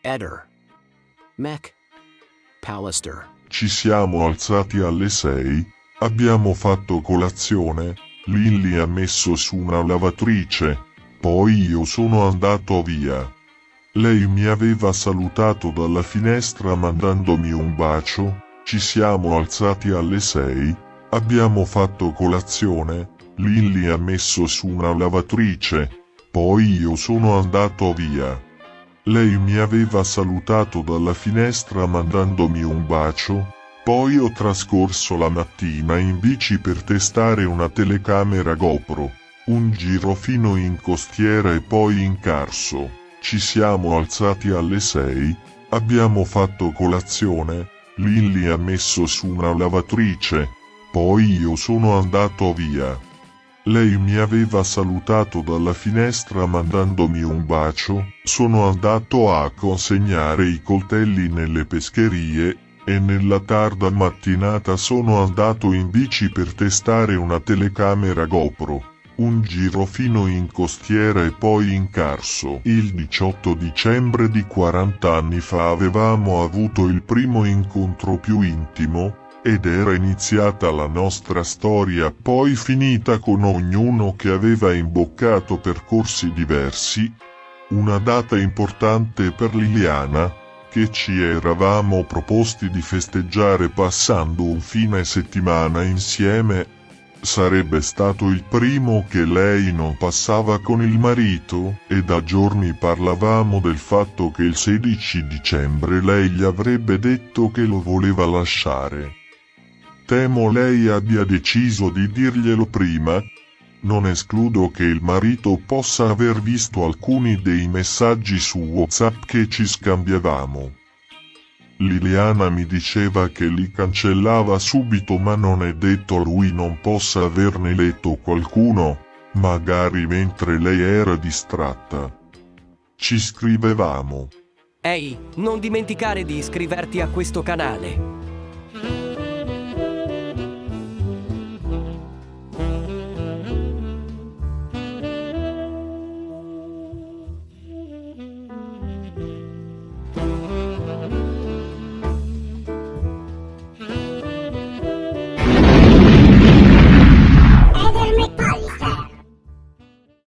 Eder. Mac. Pallister. Ci siamo alzati alle 6, abbiamo fatto colazione, Lily ha messo su una lavatrice, poi io sono andato via. Lei mi aveva salutato dalla finestra mandandomi un bacio, ci siamo alzati alle 6, abbiamo fatto colazione, Lily ha messo su una lavatrice, poi io sono andato via. Lei mi aveva salutato dalla finestra mandandomi un bacio, poi ho trascorso la mattina in bici per testare una telecamera GoPro, un giro fino in costiera e poi in Carso. Ci siamo alzati alle 6, abbiamo fatto colazione, Lily ha messo su una lavatrice, poi io sono andato via. Lei mi aveva salutato dalla finestra mandandomi un bacio, sono andato a consegnare i coltelli nelle pescherie, e nella tarda mattinata sono andato in bici per testare una telecamera GoPro, un giro fino in costiera e poi in Carso. Il 18 dicembre di 40 anni fa avevamo avuto il primo incontro più intimo, ed era iniziata la nostra storia poi finita con ognuno che aveva imboccato percorsi diversi. Una data importante per Liliana, che ci eravamo proposti di festeggiare passando un fine settimana insieme. Sarebbe stato il primo che lei non passava con il marito, e da giorni parlavamo del fatto che il 16 dicembre lei gli avrebbe detto che lo voleva lasciare. Temo lei abbia deciso di dirglielo prima. Non escludo che il marito possa aver visto alcuni dei messaggi su WhatsApp che ci scambiavamo. Liliana mi diceva che li cancellava subito, ma non è detto lui non possa averne letto qualcuno, magari mentre lei era distratta. Ci scrivevamo. Ehi, non dimenticare di iscriverti a questo canale.